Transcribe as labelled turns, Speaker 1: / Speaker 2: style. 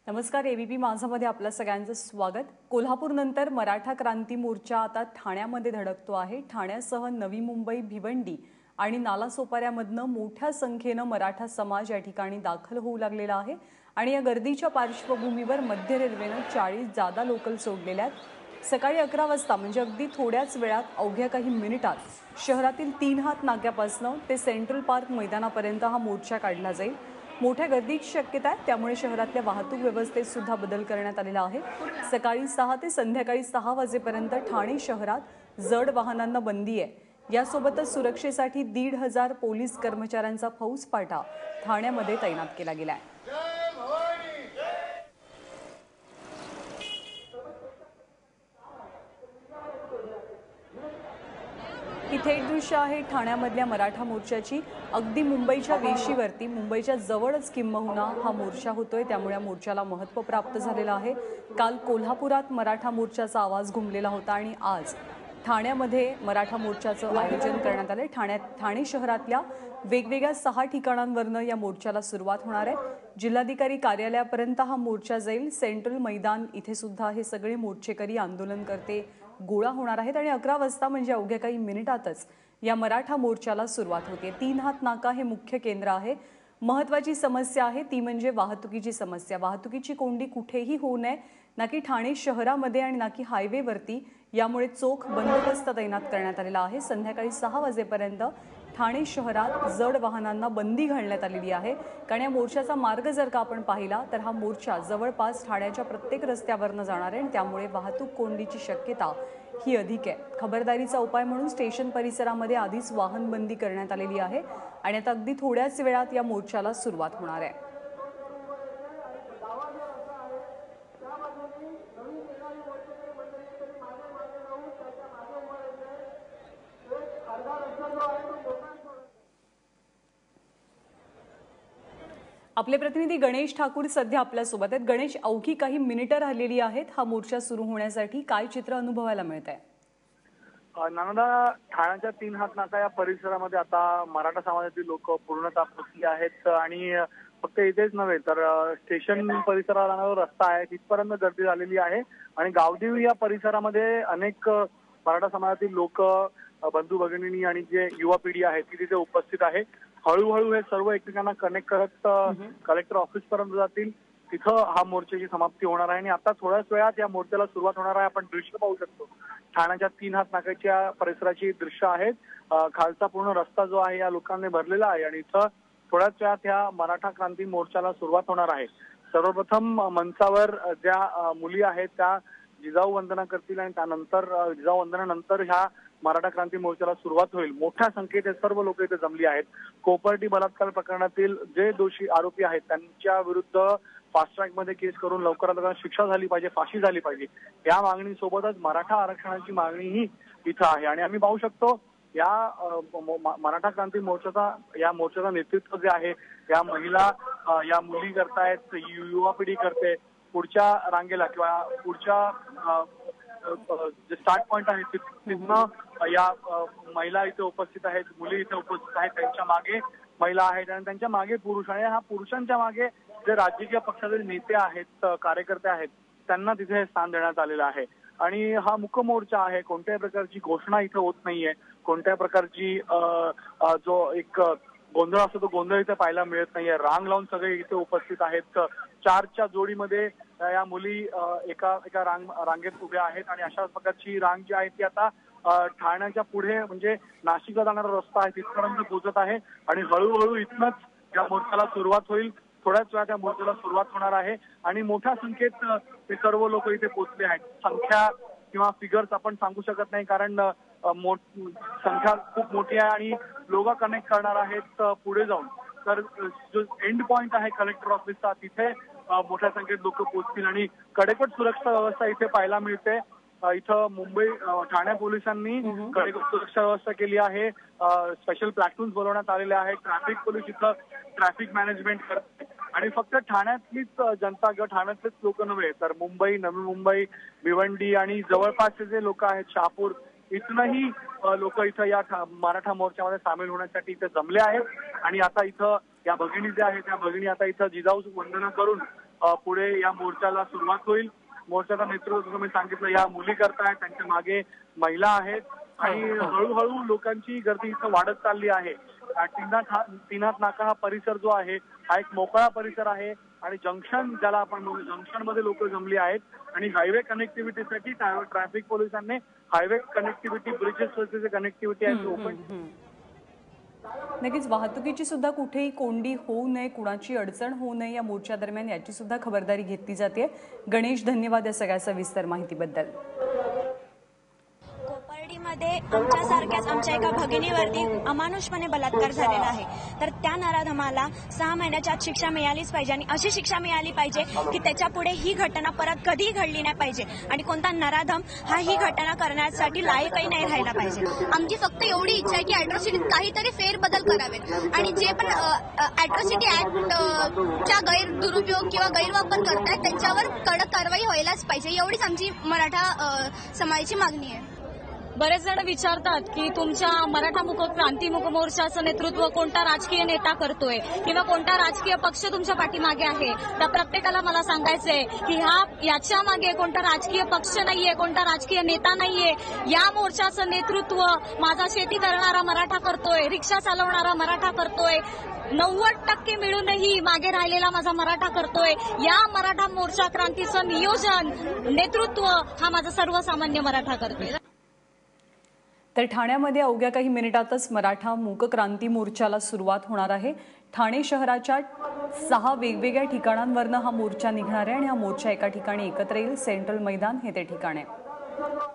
Speaker 1: नमस्कार. एबीपी माझामध्ये आपल्या सगळ्यांचं स्वागत. कोल्हापूरनंतर मराठा क्रांती मोर्चा आता ठाण्यामध्ये धडकतो आहे. ठाण्यासह नवी मुंबई, भिवंडी आणि नालासोपाऱ्यामधनं मोठ्या संख्येनं मराठा समाज या ठिकाणी दाखल होऊ लागलेला आहे आणि या गर्दीच्या पार्श्वभूमीवर मध्य रेल्वेनं 40 जादा लोकल सोडलेल्या आहेत. सकाळी 11 वाजता म्हणजे अगदी थोड्याच वेळात, अवघ्या काही मिनिटात शहरातील 3 हात नाक्यापासून ते सेंट्रल पार्क मैदानापर्यंत हा मोर्चा काढला जाईल. मोठ्या गर्दीची शक्यता आहे, त्यामुळे शहरातल्या वाहतूक व्यवस्थेत सुद्धा बदल करण्यात आलेला आहे. सकाळी 6 ते संध्याकाळी 6 वाजेपर्यंत ठाणे शहरात जड वाहनांना बंदी आहे. यासोबतच सुरक्षेसाठी 1,500 पोलीस कर्मचाऱ्यांचा फौजफाटा ठाण्यामध्ये तैनात केला गेला आहे. ही थेट दृश्य आहे ठाण्यामधल्या मराठा मोर्चाची. अगदी मुंबईच्या वेशीवरती, मुंबईच्या जवळच किंबहुना हा मोर्चा होतोय, त्यामुळे या मोर्चाला महत्त्व प्राप्त झालेलं आहे. काल कोल्हापुरात मराठा मोर्चाचा आवाज घुमलेला होता आणि आज ठाण्यामध्ये मराठा मोर्चाचं आयोजन करण्यात आलंय. ठाणे शहरातल्या वेगवेगळ्या 6 ठिकाणांवरनं या मोर्चाला सुरुवात होणार आहे. जिल्हाधिकारी कार्यालयापर्यंत हा मोर्चा जाईल. सेंट्रल मैदान इथे सुद्धा हे सगळे मोर्चेकरी, आंदोलनकर्ते गोळा होणार आहेत आणि 11 वाजता म्हणजे अवघ्या काही मिनिटातच या मराठा मोर्चाला सुरुवात होते. 3 हात नाका हे मुख्य केंद्र आहे. महत्त्वाची समस्या आहे ती म्हणजे वाहतुकीची समस्या. वाहतुकीची कोंडी कुठेही होऊ नये, ना की ठाणे शहरामध्ये आणि ना की हायवेवरती. यामुळे चोख बंदोबस्त तैनात करण्यात आलेला आहे. संध्याकाळी 6 वाजेपर्यंत ठाणे शहरात जड वाहनांना बंदी घालण्यात आलेली आहे. कारण या मोर्चाचा मार्ग जर का आपण पाहिला तर हा मोर्चा जवळपास ठाण्याच्या प्रत्येक रस्त्यावरनं जाणार आहे आणि त्यामुळे वाहतूक कोंडीची शक्यता ही अधिक आहे. खबरदारीचा उपाय म्हणून स्टेशन परिसरामध्ये आधीच वाहन बंदी करण्यात आलेली आहे आणि आता अगदी थोड्याच वेळात या मोर्चाला सुरुवात होणार आहे. आपले प्रतिनिधी गणेश ठाकूर सध्या आपल्यासोबत आहेत. गणेश, अवघी काही मिनिटं राहिलेली आहेत हा मोर्चा सुरू होण्यासाठी. काय चित्र अनुभवायला मिळत आहे?
Speaker 2: नानदा, ठाण्याच्या 3 हात नाका या परिसरामध्ये आता मराठा समाजातील लोक पूर्णतः पोहोचले आहेत आणि फक्त इथेच नव्हे तर स्टेशन परिसराला रस्ता आहे तिथपर्यंत गर्दी झालेली आहे आणि गावदेवी या परिसरामध्ये अनेक मराठा समाजातील लोक, बंधू भगिनी आणि जे युवा पिढी आहे ती तिथे उपस्थित आहे. हळूहळू हे सर्व एकमेकांना कनेक्ट करत कलेक्टर ऑफिस पर्यंत जातील. तिथं हा मोर्चाची समाप्ती होणार आहे आणि आता थोड्याच वेळात या मोर्चाला सुरुवात होणार आहे. आपण दृश्य पाहू शकतो, ठाण्याच्या 3 हात नाक्याच्या परिसराची दृश्य आहेत. खालचा पूर्ण रस्ता जो आहे या लोकांनी भरलेला आहे आणि इथं थोड्याच वेळात या मराठा क्रांती मोर्चाला सुरुवात होणार आहे. सर्वप्रथम मंचावर ज्या मुली आहेत त्या जिजाऊ वंदना करतील आणि त्यानंतर जिजाऊ वंदनानंतर ह्या मराठा क्रांती मोर्चाला सुरुवात होईल. मोठ्या संख्येत सर्व लोक इथे जमली आहेत. कोपर्डी बलात्कार प्रकरणातील जे दोषी आरोपी आहेत त्यांच्या विरुद्ध फास्ट ट्रॅक मध्ये केस करून लवकरात लवकर शिक्षा झाली पाहिजे, फाशी झाली पाहिजे या मागणीसोबतच मराठा आरक्षणाची मागणीही इथं आहे. आणि आम्ही पाहू शकतो या मराठा क्रांती मोर्चाचा नेतृत्व जे आहे या महिला, या मुली करतायत, युवा पिढी करते. पुढच्या रांगेला किंवा पुढच्या जे स्टार्ट पॉइंट आहे तिथनं या महिला इथे उपस्थित आहेत, मुली इथे उपस्थित आहेत. त्यांच्या मागे महिला आहेत आणि त्यांच्या मागे पुरुष आहे. हा पुरुषांच्या मागे जे राजकीय पक्षाचे नेते आहेत, कार्यकर्ते आहेत त्यांना तिथे स्थान देण्यात आलेलं आहे. आणि हा मुक मोर्चा आहे. कोणत्याही प्रकारची घोषणा इथे होत नाहीये. कोणत्याही प्रकारची जो एक गोंधळ असतो तो गोंधळ इथे पाहायला मिळत नाहीये. रांग लावून सगळे इथे उपस्थित आहेत. 4च्या जोडीमध्ये या मुली एका रांगेत उभ्या आहेत आणि अशा प्रकारची रांग जी आहे ती आता ठाण्याच्या पुढे म्हणजे नाशिकला जाणारा रस्ता आहे तिथपर्यंत पोहोचत आहे आणि हळूहळू इथनच या मोर्चाला सुरुवात होईल. थोड्याच वेळात या मोर्चाला सुरुवात होणार आहे आणि मोठ्या संख्येत ते सर्व लोक इथे पोहोचले आहेत. संख्या किंवा फिगर्स आपण सांगू शकत नाही कारण संख्या खूप मोठी आहे आणि लोक कनेक्ट करणार आहेत पुढे जाऊन. तर जो एंड पॉइंट आहे कलेक्टर ऑफिसचा तिथे मोठ्या संख्येत लोक पोहोचतील आणि कडेकोट सुरक्षा व्यवस्था इथे पाहायला मिळते. इथं ठाणे पोलिसांनी कडेकोट सुरक्षा व्यवस्था केली आहे. स्पेशल प्लॅटून्स बोलवण्यात आलेले आहेत. ट्रॅफिक पोलीस इथं ट्रॅफिक मॅनेजमेंट करते आणि फक्त ठाण्यातलीच जनता किंवा ठाण्यातलेच लोक नव्हे तर मुंबई, नवी मुंबई, भिवंडी आणि जवळपासचे जे लोक आहेत शहापूर इथूनही लोक इथं या मराठा मोर्चामध्ये सामील होण्यासाठी इथे जमले आहेत आणि आता इथं या भगिनी ज्या आहेत त्या भगिनी आता इथं जिजाऊ वंदना करून पुढे या मोर्चाला सुरुवात होईल. मोर्चाचं नेतृत्व जसं मी सांगितलं या मुली करतायत, त्यांच्या मागे महिला आहेत आणि हळूहळू लोकांची गर्दी इथं वाढत चालली आहे. तीनाथ नाका हा परिसर जो आहे हा एक मोकळा परिसर आहे आणि जंक्शन ज्याला आपण म्हणतो जंक्शन मध्ये लोक जमली आहेत आणि हायवे कनेक्टिव्हिटीसाठी ट्रॅफिक पोलिसांनी हायवे कनेक्टिव्हिटी ब्रिजेस कनेक्टिव्हिटी आहे ओपन.
Speaker 1: नक्कीच वाहतुकीची सुद्धा कुठेही कोंडी होऊ नये, कुणाची अडचण होऊ नये या मोर्चा दरम्यान याची सुद्धा खबरदारी घेतली जाते. गणेश, धन्यवाद या सगळ्या सविस्तर माहितीबद्दल.
Speaker 3: मध्ये आमच्यासारख्याच आमच्या एका भगिनीवरती अमानुषपणे बलात्कार झालेला आहे. तर त्या नराधमाला 6 महिन्याच्या आत शिक्षा मिळालीच पाहिजे आणि अशी शिक्षा मिळाली पाहिजे की त्याच्या पुढे ही घटना परत कधीही घडली नाही पाहिजे आणि कोणता नराधम हा ही घटना करण्यासाठी लायकही नाही राहिला पाहिजे.
Speaker 4: आमची फक्त एवढी इच्छा आहे की अॅट्रॉसिटीत काहीतरी फेरबदल करावेत आणि जे पण अॅट्रॉसिटी ऍक्टच्या गैरदुरुपयोग किंवा गैरवापर करतायत त्यांच्यावर कडक कारवाई व्हायलाच पाहिजे. एवढीच आमची मराठा समाजाची मागणी आहे.
Speaker 5: बरेच जण विचारतात की तुमच्या मराठा क्रांती मुक मोर्चाचं नेतृत्व कोणता राजकीय नेता करतोय किंवा कोणता राजकीय पक्ष तुमच्या पाठीमागे आहे. तर प्रत्येकाला मला सांगायचंय की याच्या मागे कोणता राजकीय पक्ष नाहीये, कोणता राजकीय नेता नाहीये. या मोर्चाचं नेतृत्व माझा शेती करणारा मराठा करतोय, रिक्षा चालवणारा मराठा करतोय, 90% मिळूनही मागे राहिलेला माझा मराठा करतोय. या मराठा मोर्चा क्रांतीचं नियोजन नेतृत्व हा माझा सर्वसामान्य मराठा करतोय.
Speaker 1: तर ठाण्यामध्ये अवघ्या काही मिनिटातच मराठा मूक क्रांती मोर्चाला सुरुवात होणार आहे. ठाणे शहराच्या 6 वेगवेगळ्या ठिकाणांवरनं हा मोर्चा निघणार आहे आणि हा मोर्चा एका ठिकाणी एकत्र येईल. सेंट्रल मैदान हे ते ठिकाण आहे.